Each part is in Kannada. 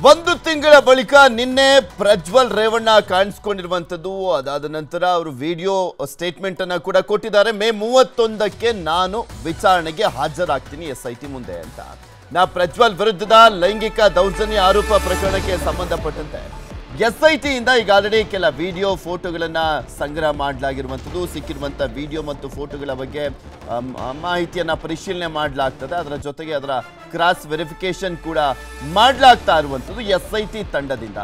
ಒಂದು ತಿಂಗಳ ಬಳಿಕ ನಿನ್ನೆ ಪ್ರಜ್ವಲ್ ರೇವಣ್ಣ ಕಾಣಿಸಿಕೊಂಡಿರುವಂತದ್ದು ಅದಾದ ನಂತರ ಅವರು ವಿಡಿಯೋ ಸ್ಟೇಟ್ಮೆಂಟ್ ಅನ್ನು ಕೂಡ ಕೊಟ್ಟಿದ್ದಾರೆ ಮೇ 31ಕ್ಕೆ ನಾನು ವಿಚಾರಣೆಗೆ ಹಾಜರಾಗ್ತೀನಿ ಎಸ್ಐಟಿ ಮುಂದೆ ಅಂತ ನಾ ಪ್ರಜ್ವಲ್ ವಿರುದ್ಧದ ಲೈಂಗಿಕ ದೌರ್ಜನ್ಯ ಆರೋಪ ಪ್ರಕರಣಕ್ಕೆ ಸಂಬಂಧಪಟ್ಟಂತೆ ಎಸ್ಐಟಿ ಇಂದ ಈಗ ಆಲ್ರೆಡಿ ಕೆಲ ವಿಡಿಯೋ ಫೋಟೋಗಳನ್ನ ಸಂಗ್ರಹ ಮಾಡಲಾಗಿರುವಂತದ್ದು ಸಿಕ್ಕಿರುವಂತ ವಿಡಿಯೋ ಮತ್ತು ಫೋಟೋಗಳ ಬಗ್ಗೆ ಮಾಹಿತಿಯನ್ನ ಪರಿಶೀಲನೆ ಮಾಡಲಾಗ್ತದೆ ಅದರ ಜೊತೆಗೆ ಅದರ ಕ್ರಾಸ್ ವೆರಿಫಿಕೇಶನ್ ಕೂಡ ಮಾಡಲಾಗ್ತಾ ಇರುವಂತದ್ದು ಎಸ್ಐಟಿ ತಂಡದಿಂದ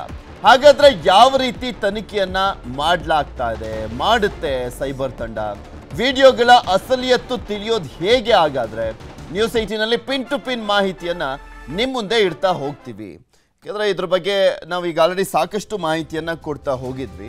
ಹಾಗಾದ್ರೆ ಯಾವ ರೀತಿ ತನಿಖೆಯನ್ನ ಮಾಡಲಾಗ್ತಾ ಇದೆ ಮಾಡುತ್ತೆ ಸೈಬರ್ ತಂಡ ವಿಡಿಯೋಗಳ ಅಸಲಿಯತ್ತು ತಿಳಿಯೋದು ಹೇಗೆ ಹಾಗಾದ್ರೆ ನ್ಯೂಸ್ 18 ನಲ್ಲಿ ಪಿನ್ ಟು ಪಿನ್ ಮಾಹಿತಿಯನ್ನ ನಿಮ್ಮ ಮುಂದೆ ಇಡ್ತಾ ಹೋಗ್ತೀವಿ ಯಾಕಂದ್ರೆ ಇದ್ರ ಬಗ್ಗೆ ನಾವು ಈಗ ಆಲ್ರೆಡಿ ಸಾಕಷ್ಟು ಮಾಹಿತಿಯನ್ನ ಕೊಡ್ತಾ ಹೋಗಿದ್ವಿ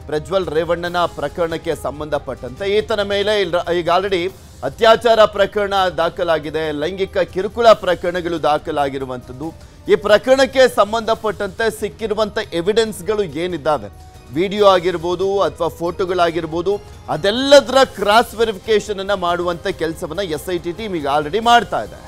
ಪ್ರಜ್ವಲ್ ರೇವಣ್ಣನ ಪ್ರಕರಣಕ್ಕೆ ಸಂಬಂಧಪಟ್ಟಂತೆ ಈತನ ಮೇಲೆ ಈಗ ಆಲ್ರೆಡಿ ಅತ್ಯಾಚಾರ ಪ್ರಕರಣ ದಾಖಲಾಗಿದೆ ಲೈಂಗಿಕ ಕಿರುಕುಳ ಪ್ರಕರಣಗಳು ದಾಖಲಾಗಿರುವಂಥದ್ದು ಈ ಪ್ರಕರಣಕ್ಕೆ ಸಂಬಂಧಪಟ್ಟಂತೆ ಸಿಕ್ಕಿರುವಂಥ ಎವಿಡೆನ್ಸ್ಗಳು ಏನಿದ್ದಾವೆ ವಿಡಿಯೋ ಆಗಿರ್ಬೋದು ಅಥವಾ ಫೋಟೋಗಳಾಗಿರ್ಬೋದು ಅದೆಲ್ಲದರ ಕ್ರಾಸ್ ವೆರಿಫಿಕೇಶನ್ ಅನ್ನ ಮಾಡುವಂಥ ಕೆಲಸವನ್ನ ಎಸ್ಐಟಿ ಟೀಮ್ ಈಗ ಆಲ್ರೆಡಿ ಮಾಡ್ತಾ ಇದೆ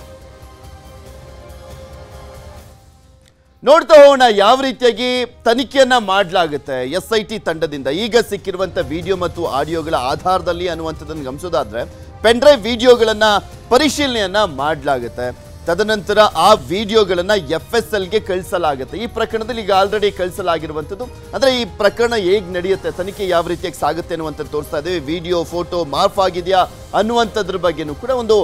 ನೋಡ್ತಾ ಹೋಗೋಣ ಯಾವ ರೀತಿಯಾಗಿ ತನಿಖೆಯನ್ನ ಮಾಡಲಾಗುತ್ತೆ ಎಸ್ಐಟಿ ತಂಡದಿಂದ ಈಗ ಸಿಕ್ಕಿರುವಂತ ವಿಡಿಯೋ ಮತ್ತು ಆಡಿಯೋಗಳ ಆಧಾರದಲ್ಲಿ ಅನ್ನುವಂಥದ್ದನ್ನು ಗಮನಿಸೋದಾದ್ರೆ ಪೆನ್ ಡ್ರೈವ್ ವಿಡಿಯೋಗಳನ್ನ ಪರಿಶೀಲನೆಯನ್ನ ಮಾಡಲಾಗುತ್ತೆ ತದನಂತರ ಆ ವಿಡಿಯೋಗಳನ್ನ FSLಗೆ ಕಳಿಸಲಾಗುತ್ತೆ ಈ ಪ್ರಕರಣದಲ್ಲಿ ಈಗ ಆಲ್ರೆಡಿ ಕಳಿಸಲಾಗಿರುವಂಥದ್ದು ಅಂದ್ರೆ ಈ ಪ್ರಕರಣ ಹೇಗೆ ನಡೆಯುತ್ತೆ ತನಿಖೆ ಯಾವ ರೀತಿಯಾಗಿ ಸಾಗುತ್ತೆ ಅನ್ನುವಂಥದ್ದು ತೋರಿಸ್ತಾ ಇದ್ದೇವೆ ವಿಡಿಯೋ ಫೋಟೋ ಮಾರ್ಫ್ ಆಗಿದೆಯಾ ಅನ್ನುವಂಥದ್ರ ಬಗ್ಗೆನೂ ಕೂಡ ಒಂದು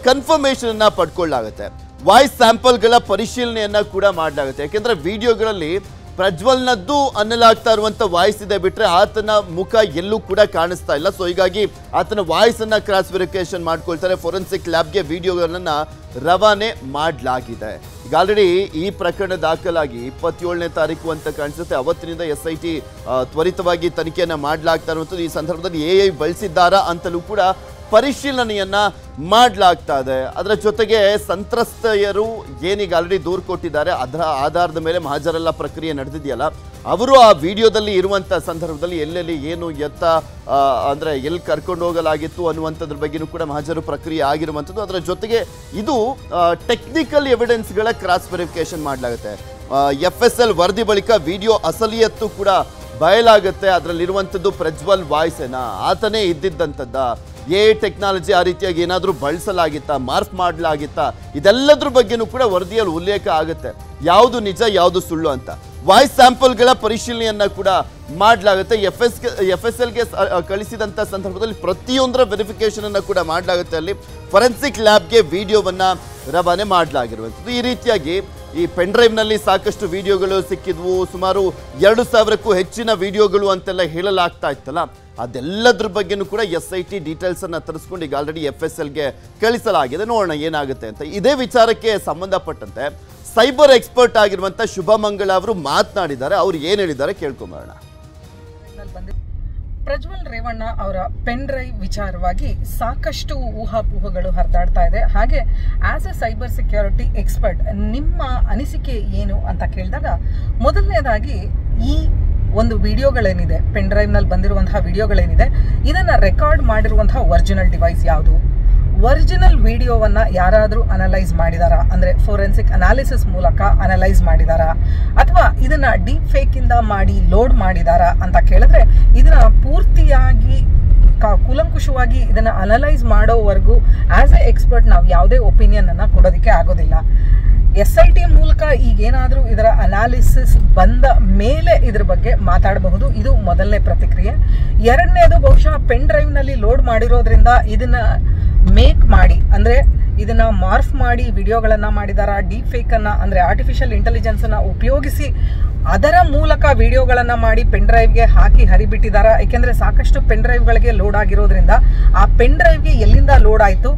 ಕನ್ಫರ್ಮೇಷನ್ ಅನ್ನ ಪಡ್ಕೊಳ್ಳಾಗುತ್ತೆ ವಾಯ್ಸ್ ಸ್ಯಾಂಪಲ್ಗಳ ಪರಿಶೀಲನೆಯನ್ನ ಕೂಡ ಮಾಡಲಾಗುತ್ತೆ ಯಾಕೆಂದ್ರೆ ವಿಡಿಯೋಗಳಲ್ಲಿ ಪ್ರಜ್ವಲ್ನದ್ದು ಅನ್ನಲಾಗ್ತಾ ಇರುವಂತ ವಾಯ್ಸ್ ಇದೆ ಬಿಟ್ರೆ ಆತನ ಮುಖ ಎಲ್ಲೂ ಕೂಡ ಕಾಣಿಸ್ತಾ ಇಲ್ಲ ಸೊ ಹೀಗಾಗಿ ಆತನ ವಾಯ್ಸ್ ಅನ್ನ ಕ್ರಾಸ್ ವೆರಿಫಿಕೇಶನ್ ಮಾಡ್ಕೊಳ್ತಾರೆ ಫೋರೆನ್ಸಿಕ್ ಲ್ಯಾಬ್ಗೆ ವಿಡಿಯೋಗಳನ್ನ ರವಾನೆ ಮಾಡಲಾಗಿದೆ ಈಗ ಆಲ್ರೆಡಿ ಈ ಪ್ರಕರಣ ದಾಖಲಾಗಿ 27ನೇ ತಾರೀಕು ಅಂತ ಕಾಣಿಸುತ್ತೆ ಅವತ್ತಿನಿಂದ ಎಸ್ಐಟಿ ತ್ವರಿತವಾಗಿ ತನಿಖೆಯನ್ನ ಮಾಡಲಾಗ್ತಾ ಇರುವಂಥದ್ದು ಈ ಸಂದರ್ಭದಲ್ಲಿ AI ಬಳಸಿದ್ದಾರಾ ಅಂತಲೂ ಕೂಡ ಪರಿಶೀಲನೆಯನ್ನ ಮಾಡಲಾಗ್ತಾ ಇದೆ ಅದರ ಜೊತೆಗೆ ಸಂತ್ರಸ್ತೆಯರು ಏನೀಗ ಆಲ್ರೆಡಿ ದೂರು ಕೊಟ್ಟಿದ್ದಾರೆ ಅದರ ಆಧಾರದ ಮೇಲೆ ಮಹಾಜರೆಲ್ಲ ಪ್ರಕ್ರಿಯೆ ನಡೆದಿದೆಯಲ್ಲ ಅವರು ಆ ವಿಡಿಯೋದಲ್ಲಿ ಇರುವಂಥ ಸಂದರ್ಭದಲ್ಲಿ ಎಲ್ಲೆಲ್ಲಿ ಏನು ಎತ್ತ ಅಂದರೆ ಎಲ್ಲಿ ಕರ್ಕೊಂಡು ಹೋಗಲಾಗಿತ್ತು ಅನ್ನುವಂಥದ್ರ ಬಗ್ಗೆನೂ ಕೂಡ ಮಹಾಜರು ಪ್ರಕ್ರಿಯೆ ಆಗಿರುವಂಥದ್ದು ಅದರ ಜೊತೆಗೆ ಇದು ಟೆಕ್ನಿಕಲ್ ಎವಿಡೆನ್ಸ್ಗಳ ಕ್ರಾಸ್ ವೆರಿಫಿಕೇಶನ್ ಮಾಡಲಾಗುತ್ತೆ FSL ವರದಿ ಬಳಿಕ ವಿಡಿಯೋ ಅಸಲಿಯತ್ತು ಕೂಡ ಬಯಲಾಗುತ್ತೆ ಅದರಲ್ಲಿರುವಂಥದ್ದು ಪ್ರಜ್ವಲ್ ವಾಯ್ಸ್ ಏನಾ ಆತನೇ ಇದ್ದಿದ್ದಂಥದ್ದ ಟೆಕ್ನಾಲಜಿ ಆ ರೀತಿಯಾಗಿ ಏನಾದರೂ ಬಳಸಲಾಗಿತ್ತಾ ಮಾರ್ಫ್ ಮಾಡಲಾಗಿತ್ತಾ ಇದೆಲ್ಲದ್ರ ಬಗ್ಗೆನೂ ಕೂಡ ವರದಿಯಲ್ಲಿ ಉಲ್ಲೇಖ ಆಗುತ್ತೆ ಯಾವುದು ನಿಜ ಯಾವುದು ಸುಳ್ಳು ಅಂತ ವಾಯ್ಸ್ ಸ್ಯಾಂಪಲ್ಗಳ ಪರಿಶೀಲನೆಯನ್ನ ಕೂಡ ಮಾಡಲಾಗುತ್ತೆ FSLಗೆ ಕಳಿಸಿದಂಥ ಸಂದರ್ಭದಲ್ಲಿ ಪ್ರತಿಯೊಂದರ ವೆರಿಫಿಕೇಶನ್ ಅನ್ನ ಕೂಡ ಮಾಡಲಾಗುತ್ತೆ ಅಲ್ಲಿ ಫೊರೆನ್ಸಿಕ್ ಲ್ಯಾಬ್ಗೆ ವಿಡಿಯೋವನ್ನ ರವಾನೆ ಮಾಡಲಾಗಿರುವಂಥದ್ದು ಈ ರೀತಿಯಾಗಿ ಈ ಪೆನ್ ಡ್ರೈವ್ನಲ್ಲಿ ಸಾಕಷ್ಟು ವಿಡಿಯೋಗಳು ಸಿಕ್ಕಿದ್ವು ಸುಮಾರು 2000ಕ್ಕೂ ಹೆಚ್ಚಿನ ವಿಡಿಯೋಗಳು ಅಂತೆಲ್ಲ ಹೇಳಲಾಗ್ತಾ ಇತ್ತಲ್ಲ ಅದೆಲ್ಲದ್ರ ಬಗ್ಗೆನೂ ಕೂಡ SIT ಡೀಟೇಲ್ಸ್ ಅನ್ನ ತರಿಸ್ಕೊಂಡು ಈಗ ಆಲ್ರೆಡಿ FSLಗೆ ಕಳಿಸಲಾಗಿದೆ ನೋಡೋಣ ಏನಾಗುತ್ತೆ ಅಂತ ಇದೇ ವಿಚಾರಕ್ಕೆ ಸಂಬಂಧಪಟ್ಟಂತೆ ಸೈಬರ್ ಎಕ್ಸ್ಪರ್ಟ್ ಆಗಿರುವಂತ ಶುಭಮಂಗಳ ಅವರು ಮಾತನಾಡಿದ್ದಾರೆ ಅವ್ರು ಏನು ಹೇಳಿದ್ದಾರೆ ಕೇಳ್ಕೊಂಬರೋಣ ಪ್ರಜ್ವಲ್ ರೇವಣ್ಣ ಅವರ ಪೆನ್ ಡ್ರೈವ್ ವಿಚಾರವಾಗಿ ಸಾಕಷ್ಟು ಊಹಾಪೋಹಗಳು ಹರಿದಾಡ್ತಾ ಇದೆ ಹಾಗೆ as A cyber security expert ನಿಮ್ಮ ಅನಿಸಿಕೆ ಏನು ಅಂತ ಕೇಳಿದಾಗ ಮೊದಲನೇದಾಗಿ ಈ ಒಂದು ವಿಡಿಯೋಗಳೇನಿದೆ ಪೆನ್ ಡ್ರೈವ್ನಲ್ಲಿ ಬಂದಿರುವಂತಹ ವಿಡಿಯೋಗಳೇನಿದೆ ಇದನ್ನು ರೆಕಾರ್ಡ್ ಮಾಡಿರುವಂತಹ ಒರಿಜಿನಲ್ ಡಿವೈಸ್ ಯಾವುದು ಒರಿಜಿನಲ್ ವಿಡಿಯೋವನ್ನು ಯಾರಾದರೂ ಅನಲೈಸ್ ಮಾಡಿದಾರಾ ಅಂದರೆ ಫೋರೆನ್ಸಿಕ್ ಅನಾಲಿಸಿಸ್ ಮೂಲಕ ಅನಲೈಸ್ ಮಾಡಿದಾರಾ ಅಥವಾ ಇದನ್ನು ಡೀಪ್ ಫೇಕಿಂದ ಮಾಡಿ ಲೋಡ್ ಮಾಡಿದಾರಾ ಅಂತ ಕೇಳಿದ್ರೆ ಇದನ್ನು ಪೂರ್ತಿಯಾಗಿ ಕೂಲಂಕುಷವಾಗಿ ಇದನ್ನು ಅನಲೈಸ್ ಮಾಡೋವರೆಗೂ ಆಸ್ ಎ ಎಕ್ಸ್ಪರ್ಟ್ ನಾವು ಯಾವುದೇ ಒಪಿನಿಯನನ್ನು ಕೊಡೋದಕ್ಕೆ ಆಗೋದಿಲ್ಲ SIT ಮೂಲಕ ಈಗೇನಾದರೂ ಇದರ ಅನಾಲಿಸಿಸ್ ಬಂದ ಮೇಲೆ ಇದ್ರ ಬಗ್ಗೆ ಮಾತಾಡಬಹುದು ಇದು ಮೊದಲನೇ ಪ್ರತಿಕ್ರಿಯೆ ಎರಡನೇದು ಬಹುಶಃ ಪೆನ್ ಡ್ರೈವ್ನಲ್ಲಿ ಲೋಡ್ ಮಾಡಿರೋದ್ರಿಂದ ಇದನ್ನು ಮೇಕ್ ಮಾಡಿ ಅಂದರೆ ಇದನ್ನು ಮಾರ್ಫ್ ಮಾಡಿ ವಿಡಿಯೋಗಳನ್ನು ಮಾಡಿದಾರ ಡೀಪ್ ಫೇಕನ್ನು ಅಂದರೆ ಆರ್ಟಿಫಿಷಿಯಲ್ ಇಂಟೆಲಿಜೆನ್ಸನ್ನು ಉಪಯೋಗಿಸಿ ಅದರ ಮೂಲಕ ವಿಡಿಯೋಗಳನ್ನು ಮಾಡಿ ಪೆನ್ ಡ್ರೈವ್ಗೆ ಹಾಕಿ ಹರಿಬಿಟ್ಟಿದ್ದಾರೆ ಏಕೆಂದರೆ ಸಾಕಷ್ಟು ಪೆನ್ ಡ್ರೈವ್ಗಳಿಗೆ ಲೋಡ್ ಆಗಿರೋದ್ರಿಂದ ಆ ಪೆನ್ ಡ್ರೈವ್ಗೆ ಎಲ್ಲಿಂದ ಲೋಡ್ ಆಯಿತು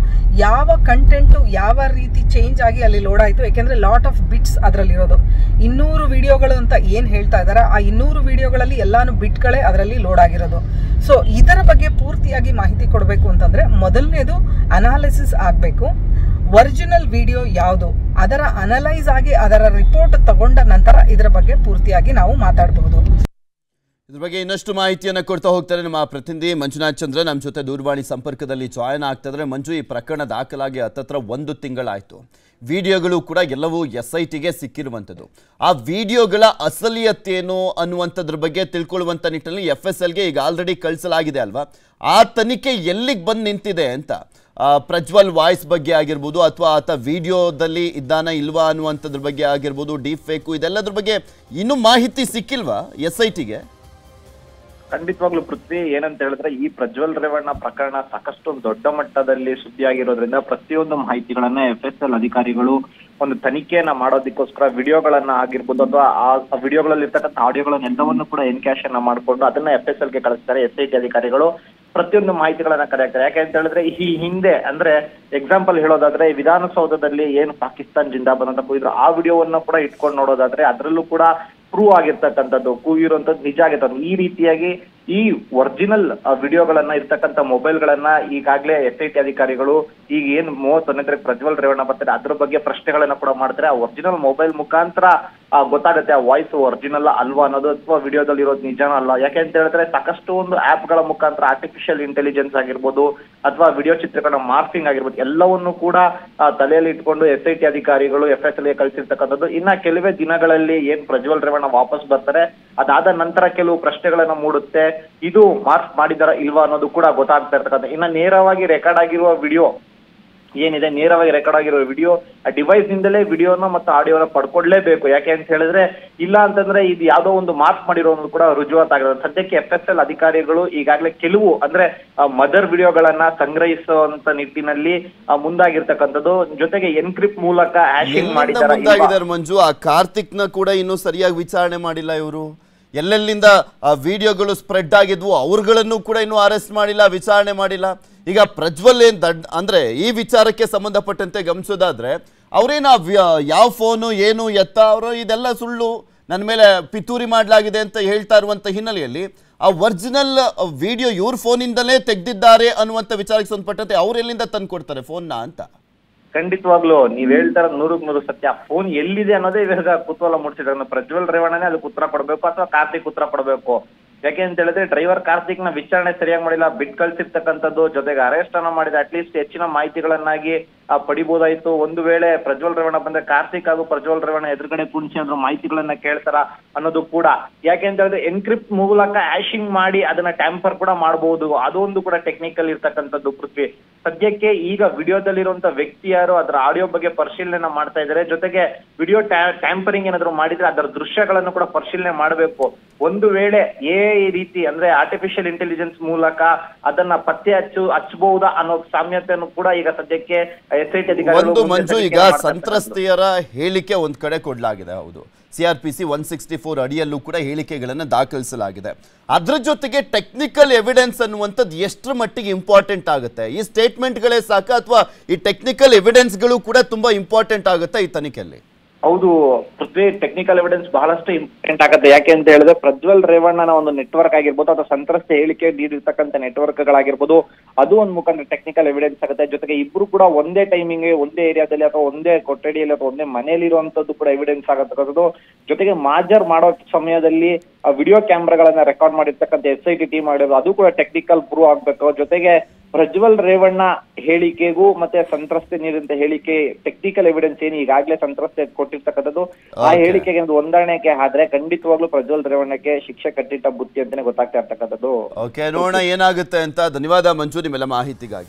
ಯಾವ ಕಂಟೆಂಟು ಯಾವ ರೀತಿ ಚೇಂಜ್ ಆಗಿ ಅಲ್ಲಿ ಲೋಡ್ ಆಯಿತು ಏಕೆಂದರೆ ಲಾಟ್ ಆಫ್ ಬಿಟ್ಸ್ ಅದರಲ್ಲಿರೋದು 200 ವಿಡಿಯೋಗಳು ಅಂತ ಏನು ಹೇಳ್ತಾ ಇದ್ದಾರೆ ಆ 200 ವಿಡಿಯೋಗಳಲ್ಲಿ ಎಲ್ಲಾನು ಬಿಟ್ಗಳೇ ಅದರಲ್ಲಿ ಲೋಡ್ ಆಗಿರೋದು ಸೊ ಇದರ ಬಗ್ಗೆ ಪೂರ್ತಿಯಾಗಿ ಮಾಹಿತಿ ಕೊಡಬೇಕು ಅಂತಂದರೆ ಮೊದಲನೇದು ಅನಾಲಿಸಿಸ್ ಆಗಬೇಕು ಒರಿಜಿನಲ್ ವಿಡಿಯೋ ಯಾವುದು ಅದರ ಅನಲೈಸ್ ಆಗಿ ಅದರ ರಿಪೋರ್ಟ್ ತಗೊಂಡ ನಂತರ ಇದರ ಬಗ್ಗೆ ಪೂರ್ತಿಯಾಗಿ ನಾವು ಮಾತಾಡಬಹುದು ಇದ್ರ ಬಗ್ಗೆ ಇನ್ನಷ್ಟು ಮಾಹಿತಿಯನ್ನು ಕೊಡ್ತಾ ಹೋಗ್ತಾರೆ ನಮ್ಮ ಪ್ರತಿನಿಧಿ ಮಂಜುನಾಥ್ ಚಂದ್ರ ನಮ್ಮ ಜೊತೆ ದೂರವಾಣಿ ಸಂಪರ್ಕದಲ್ಲಿ ಜಾಯ್ನ್ ಆಗ್ತಿದ್ರೆ. ಮಂಜು, ಈ ಪ್ರಕರಣ ದಾಖಲಾಗಿ ಹತ್ತತ್ರ 1 ತಿಂಗಳಾಯಿತು. ವಿಡಿಯೋಗಳು ಕೂಡ ಎಲ್ಲವೂ SITಗೆ ಸಿಕ್ಕಿರುವಂಥದ್ದು. ಆ ವಿಡಿಯೋಗಳ ಅಸಲಿಯತ್ತೇನು ಅನ್ನುವಂಥದ್ರ ಬಗ್ಗೆ ತಿಳ್ಕೊಳ್ಳುವಂಥ ನಿಟ್ಟಿನಲ್ಲಿ FSLಗೆ ಈಗ ಆಲ್ರೆಡಿ ಕಳಿಸಲಾಗಿದೆ ಅಲ್ವಾ? ಆ ತನಿಖೆ ಎಲ್ಲಿಗೆ ಬಂದು ನಿಂತಿದೆ ಅಂತ, ಪ್ರಜ್ವಲ್ ವಾಯ್ಸ್ ಬಗ್ಗೆ ಆಗಿರ್ಬೋದು ಅಥವಾ ಆತ ವಿಡಿಯೋದಲ್ಲಿ ಇದ್ದಾನ ಇಲ್ವಾ ಅನ್ನುವಂಥದ್ರ ಬಗ್ಗೆ ಆಗಿರ್ಬೋದು, ಡೀಪ್ ಫೇಕು, ಇದೆಲ್ಲದ್ರ ಬಗ್ಗೆ ಇನ್ನೂ ಮಾಹಿತಿ ಸಿಕ್ಕಿಲ್ವಾ SITಗೆ? ಖಂಡಿತವಾಗ್ಲೂ ಪೃಥ್ವಿ, ಏನಂತ ಹೇಳಿದ್ರೆ ಈ ಪ್ರಜ್ವಲ್ ರೇವಣ್ಣ ಪ್ರಕರಣ ಸಾಕಷ್ಟು ದೊಡ್ಡ ಮಟ್ಟದಲ್ಲಿ ಸುದ್ದಿ ಆಗಿರೋದ್ರಿಂದ ಪ್ರತಿಯೊಂದು ಮಾಹಿತಿಗಳನ್ನ FSL ಅಧಿಕಾರಿಗಳು ಒಂದು ತನಿಖೆಯನ್ನ ಮಾಡೋದಕ್ಕೋಸ್ಕರ ವಿಡಿಯೋಗಳನ್ನ ಆಗಿರ್ಬೋದು ಅಥವಾ ಆ ವಿಡಿಯೋಗಳಲ್ಲಿ ಇರ್ತಕ್ಕಂಥ ಆಡಿಯೋಗಳನ್ನೆಲ್ಲವನ್ನು ಕೂಡ ಎನ್ಕ್ಯಾಶ್ ಅನ್ನ ಮಾಡ್ಕೊಂಡು ಅದನ್ನ FSLಗೆ ಕಳಿಸ್ತಾರೆ. SIT ಅಧಿಕಾರಿಗಳು ಪ್ರತಿಯೊಂದು ಮಾಹಿತಿಗಳನ್ನ ಕಲೆ ಹಾಕ್ತಾರೆ. ಯಾಕೆ ಅಂತ ಹೇಳಿದ್ರೆ ಈ ಹಿಂದೆ ಅಂದ್ರೆ ಎಕ್ಸಾಂಪಲ್ ಹೇಳೋದಾದ್ರೆ ವಿಧಾನಸೌಧದಲ್ಲಿ ಏನು ಪಾಕಿಸ್ತಾನ್ ಜಿಂದಾಬಾದ್ ಅಂತ ಕೂಗಿದ್ರು ಆ ವಿಡಿಯೋವನ್ನ ಕೂಡ ಇಟ್ಕೊಂಡು ನೋಡೋದಾದ್ರೆ ಅದರಲ್ಲೂ ಕೂಡ ಪ್ರೂವ್ ಆಗಿರ್ತಕ್ಕಂಥದ್ದು, ಕೂಗಿರುವಂತದ್ದು ನಿಜ ಆಗಿರ್ತದ್ದು. ಈ ರೀತಿಯಾಗಿ ಈ ಒರಿಜಿನಲ್ ವಿಡಿಯೋಗಳನ್ನ ಇರ್ತಕ್ಕಂಥ ಮೊಬೈಲ್ಗಳನ್ನ ಈಗಾಗಲೇ SIT ಅಧಿಕಾರಿಗಳು ಈಗ ಏನ್ 31ನೇ ಪ್ರಜ್ವಲ್ ರೇವಣ್ಣ ಬರ್ತಾರೆ ಅದ್ರ ಬಗ್ಗೆ ಪ್ರಶ್ನೆಗಳನ್ನ ಕೂಡ ಮಾಡ್ತಾರೆ. ಆ ಒರಿಜಿನಲ್ ಮೊಬೈಲ್ ಮುಖಾಂತರ ಗೊತ್ತಾಗುತ್ತೆ ಆ ವಾಯ್ಸ್ ಒರಿಜಿನಲ್ ಅಲ್ವಾ ಅನ್ನೋದು ಅಥವಾ ವಿಡಿಯೋದಲ್ಲಿ ಇರೋದು ನಿಜಾನ ಅಲ್ಲ. ಯಾಕೆ ಅಂತ ಹೇಳಿದ್ರೆ ಸಾಕಷ್ಟು ಒಂದು ಆಪ್ ಗಳ ಮುಖಾಂತರ ಆರ್ಟಿಫಿಷಿಯಲ್ ಇಂಟೆಲಿಜೆನ್ಸ್ ಆಗಿರ್ಬೋದು ಅಥವಾ ವಿಡಿಯೋ ಚಿತ್ರಗಳನ್ನ ಮಾರ್ಫಿಂಗ್ ಆಗಿರ್ಬೋದು ಎಲ್ಲವನ್ನು ಕೂಡ ತಲೆಯಲ್ಲಿ ಇಟ್ಕೊಂಡು SIT ಅಧಿಕಾರಿಗಳು FSLಗೆ ಕಳಿಸಿರ್ತಕ್ಕಂಥದ್ದು. ಇನ್ನ ಕೆಲವೇ ದಿನಗಳಲ್ಲಿ ಏನ್ ಪ್ರಜ್ವಲ್ ರೇವಣ್ಣ ವಾಪಸ್ ಬರ್ತಾರೆ ಅದಾದ ನಂತರ ಕೆಲವು ಪ್ರಶ್ನೆಗಳನ್ನ ಮೂಡುತ್ತೆ. ಇದು ಮಾರ್ಕ್ ಮಾಡಿದಾರ ಇಲ್ವಾ ಅನ್ನೋದು ಕೂಡ ಗೊತ್ತಾಗ್ತಾ ಇರ್ತಕ್ಕಂಥ. ಇನ್ನ ನೇರವಾಗಿ ರೆಕಾರ್ಡ್ ಆಗಿರುವ ವಿಡಿಯೋ ಏನಿದೆ, ನೇರವಾಗಿ ರೆಕಾರ್ಡ್ ಆಗಿರೋ ವಿಡಿಯೋ ಆ ಡಿವೈಸ್ ನಿಂದಲೇ ವಿಡಿಯೋನ ಮತ್ತು ಆಡಿಯೋನ ಪಡ್ಕೊಡ್ಲೇಬೇಕು. ಯಾಕೆ ಅಂತ ಹೇಳಿದ್ರೆ ಇಲ್ಲ ಅಂತಂದ್ರೆ ಇದು ಯಾವ್ದೋ ಒಂದು ಮಾರ್ಕ್ ಮಾಡಿರೋದು ಕೂಡ ರುಜುವಾತಾಗಿರೋದು. ಸದ್ಯಕ್ಕೆ FSL ಅಧಿಕಾರಿಗಳು ಈಗಾಗಲೇ ಕೆಲವು ಅಂದ್ರೆ ಮದರ್ ವಿಡಿಯೋಗಳನ್ನ ಸಂಗ್ರಹಿಸುವಂತ ನಿಟ್ಟಿನಲ್ಲಿ ಮುಂದಾಗಿರ್ತಕ್ಕಂಥದ್ದು. ಜೊತೆಗೆ ಎನ್ಕ್ರಿಪ್ಟ್ ಮೂಲಕ ಹ್ಯಾಶಿಂಗ್ ಮಾಡಿದ್ದಾರೆ. ಮಂಜು, ಆ ಕಾರ್ತಿಕ್ನ ಕೂಡ ಇನ್ನೂ ಸರಿಯಾಗಿ ವಿಚಾರಣೆ ಮಾಡಿಲ್ಲ ಇವರು. ಎಲ್ಲೆಲ್ಲಿಂದ ವಿಡಿಯೋಗಳು ಸ್ಪ್ರೆಡ್ ಆಗಿದ್ವು ಅವ್ರುಗಳನ್ನು ಕೂಡ ಇನ್ನೂ ಅರೆಸ್ಟ್ ಮಾಡಿಲ್ಲ, ವಿಚಾರಣೆ ಮಾಡಿಲ್ಲ. ಈಗ ಪ್ರಜ್ವಲ್ ಏನ್ ಅಂದ್ರೆ ಈ ವಿಚಾರಕ್ಕೆ ಸಂಬಂಧಪಟ್ಟಂತೆ ಗಮನಿಸೋದಾದ್ರೆ ಅವ್ರೇನು ಯಾವ ಫೋನು ಏನು ಎತ್ತ ಅವರು ಇದೆಲ್ಲ ಸುಳ್ಳು, ನನ್ನ ಮೇಲೆ ಪಿತೂರಿ ಮಾಡಲಾಗಿದೆ ಅಂತ ಹೇಳ್ತಾ ಇರುವಂತ ಹಿನ್ನೆಲೆಯಲ್ಲಿ ಆ ಒರಿಜಿನಲ್ ವಿಡಿಯೋ ಇವ್ರ ಫೋನಿಂದಲೇ ತೆಗೆದಿದ್ದಾರೆ ಅನ್ನುವಂಥ ವಿಚಾರಕ್ಕೆ ಸಂಬಂಧಪಟ್ಟಂತೆ ಅವ್ರು ಎಲ್ಲಿಂದ ತಂದು ಕೊಡ್ತಾರೆ ಫೋನ್ನ ಅಂತ? ಖಂಡಿತವಾಗ್ಲು ನೀವ್ ಹೇಳ್ತಾರ 100% ಸತ್ಯ. ಫೋನ್ ಎಲ್ಲಿದೆ ಅನ್ನೋದೇ ಇವಾಗ ಕುತೂಹಲ ಮೂಡಿಸಿದ್ರೆ ಪ್ರಜ್ವಲ್ ರೇವಣ್ಣನೇ ಅದಕ್ಕೆ ಉತ್ತರ ಕೊಡ್ಬೇಕು ಅಥವಾ ಕಾರ್ತಿಕ್ ಉತ್ತರ ಕೊಡ್ಬೇಕು. ಯಾಕೆ ಅಂತ ಹೇಳಿದ್ರೆ ಡ್ರೈವರ್ ಕಾರ್ತಿಕ್ ನ ವಿಚಾರಣೆ ಸರಿಯಾಗಿ ಮಾಡಿಲ್ಲ, ಬಿಟ್ ಕಳ್ಸಿರ್ತಕ್ಕಂಥದ್ದು, ಜೊತೆಗೆ ಅರೆಸ್ಟ್ ಅನ್ನ ಮಾಡಿದ ಅಟ್ಲೀಸ್ಟ್ ಹೆಚ್ಚಿನ ಮಾಹಿತಿಗಳನ್ನಾಗಿ ಪಡಿಬಹುದಾಯ್ತು. ಒಂದು ವೇಳೆ ಪ್ರಜ್ವಲ್ ರೇವಣ್ಣ ಬಂದ್ರೆ ಕಾರ್ತಿಕ್ ಹಾಗೂ ಪ್ರಜ್ವಲ್ ರೇವಣ್ಣ ಎದುರುಗಡೆ ಕುಣಿಸಿ ಅದ್ರ ಮಾಹಿತಿಗಳನ್ನ ಕೇಳ್ತಾರ ಅನ್ನೋದು ಕೂಡ. ಯಾಕೆ ಅಂತ ಹೇಳಿದ್ರೆ ಎನ್ಕ್ರಿಪ್ಟ್ ಮೂಲಕ ಹ್ಯಾಶಿಂಗ್ ಮಾಡಿ ಅದನ್ನ ಟ್ಯಾಂಪರ್ ಕೂಡ ಮಾಡಬಹುದು, ಅದೊಂದು ಕೂಡ ಟೆಕ್ನಿಕಲ್ ಇರ್ತಕ್ಕಂಥದ್ದು ಪೃಥ್ವಿ. ಸದ್ಯಕ್ಕೆ ಈಗ ವಿಡಿಯೋದಲ್ಲಿರುವಂತ ವ್ಯಕ್ತಿ ಯಾರು ಅದರ ಆಡಿಯೋ ಬಗ್ಗೆ ಪರಿಶೀಲನೆ ಮಾಡ್ತಾ ಇದ್ದಾರೆ. ಜೊತೆಗೆ ವಿಡಿಯೋ ಟ್ಯಾಂಪರಿಂಗ್ ಏನಾದ್ರು ಮಾಡಿದ್ರೆ ಅದರ ದೃಶ್ಯಗಳನ್ನು ಕೂಡ ಪರಿಶೀಲನೆ ಮಾಡಬೇಕು. ಒಂದು ವೇಳೆ ಈ ರೀತಿ ಅಂದ್ರೆ ಆರ್ಟಿಫಿಷಿಯಲ್ ಇಂಟೆಲಿಜೆನ್ಸ್ ಮೂಲಕ ಅದನ್ನ ಪತ್ತೆ ಹಚ್ಚಬಹುದಾ ಅನ್ನೋ ಸಾಮ್ಯತೆಯನ್ನು ಕೂಡ ಈಗ ಸದ್ಯಕ್ಕೆ SIT ಅಧಿಕಾರಿಗಳು. ಮಂಜು, ಈಗ ಸಂತ್ರಸ್ತೆಯರ ಹೇಳಿಕೆ ಒಂದ್ ಕಡೆ ಕೊಡ್ಲಾಗಿದೆ, ಹೌದು, CRPC 164 ಅಡಿಯಲ್ಲೂ ಕೂಡ ಹೇಳಿಕೆಗಳನ್ನು ದಾಖಲಿಸಲಾಗಿದೆ. ಅದ್ರ ಜೊತೆಗೆ ಟೆಕ್ನಿಕಲ್ ಎವಿಡೆನ್ಸ್ ಅನ್ನುವಂಥದ್ದು ಎಷ್ಟರ ಮಟ್ಟಿಗೆ ಇಂಪಾರ್ಟೆಂಟ್ ಆಗುತ್ತೆ? ಈ ಸ್ಟೇಟ್ಮೆಂಟ್ಗಳೇ ಸಾಕ ಅಥವಾ ಈ ಟೆಕ್ನಿಕಲ್ ಎವಿಡೆನ್ಸ್ಗಳು ಕೂಡ ತುಂಬಾ ಇಂಪಾರ್ಟೆಂಟ್ ಆಗುತ್ತೆ ಈ ತನಿಖೆಯಲ್ಲಿ? ಹೌದು ಪೃಥ್ವಿ, ಟೆಕ್ನಿಕಲ್ ಎವಿಡೆನ್ಸ್ ಬಹಳಷ್ಟು ಇಂಪಾರ್ಟೆಂಟ್ ಆಗುತ್ತೆ. ಯಾಕೆ ಅಂತ ಹೇಳಿದ್ರೆ ಪ್ರಜ್ವಲ್ ರೇವಣ್ಣನ ಒಂದು ನೆಟ್ವರ್ಕ್ ಆಗಿರ್ಬೋದು ಅಥವಾ ಸಂತ್ರಸ್ತೆ ಹೇಳಿಕೆ ನೀಡಿರ್ತಕ್ಕಂಥ ನೆಟ್ವರ್ಕ್ಗಳಾಗಿರ್ಬೋದು ಅದು ಒಂದು ಮುಖಾಂತರ ಟೆಕ್ನಿಕಲ್ ಎವಿಡೆನ್ಸ್ ಆಗುತ್ತೆ. ಜೊತೆಗೆ ಇಬ್ರು ಕೂಡ ಒಂದೇ ಟೈಮಿಂಗ್ ಒಂದೇ ಏರಿಯಾದಲ್ಲಿ ಅಥವಾ ಒಂದೇ ಕೊಠಡಿಯಲ್ಲಿ ಅಥವಾ ಒಂದೇ ಮನೆಯಲ್ಲಿ ಇರುವಂತದ್ದು ಕೂಡ ಎವಿಡೆನ್ಸ್ ಆಗತಕ್ಕಂಥದ್ದು. ಜೊತೆಗೆ ಮಾಜರ್ ಮಾಡೋ ಸಮಯದಲ್ಲಿ ವಿಡಿಯೋ ಕ್ಯಾಮ್ರಾಗಳನ್ನ ರೆಕಾರ್ಡ್ ಮಾಡಿರ್ತಕ್ಕಂಥ SIT ಟೀಮ್ ಆಗಿರೋದು ಅದು ಕೂಡ ಟೆಕ್ನಿಕಲ್ ಪ್ರೂವ್ ಆಗ್ಬೇಕು. ಜೊತೆಗೆ ಪ್ರಜ್ವಲ್ ರೇವಣ್ಣ ಹೇಳಿಕೆಗೂ ಮತ್ತೆ ಸಂತ್ರಸ್ತೆ ನೀಡಿದಂತ ಹೇಳಿಕೆ ಟೆಕ್ನಿಕಲ್ ಎವಿಡೆನ್ಸ್ ಏನು ಈಗಾಗಲೇ ಸಂತ್ರಸ್ತೆ ಕೊಟ್ಟಿರ್ತಕ್ಕಂಥದ್ದು ಆ ಹೇಳಿಕೆಗೆ ಹೊಂದಾಣಿಕೆ ಆದ್ರೆ ಖಂಡಿತವಾಗ್ಲೂ ಪ್ರಜ್ವಲ್ ರೇವಣ್ಣಕ್ಕೆ ಶಿಕ್ಷೆ ಕಟ್ಟಿಟ್ಟ ಬುತ್ತಿ ಅಂತಾನೆ ಗೊತ್ತಾಗ್ತಾ ಇರ್ತಕ್ಕಂಥದ್ದು. ಓಕೆ, ನೋಡೋಣ ಏನಾಗುತ್ತೆ ಅಂತ. ಧನ್ಯವಾದ ಮಂಜು ನಿಮ್ಮೆಲ್ಲ ಮಾಹಿತಿಗಾಗಿ.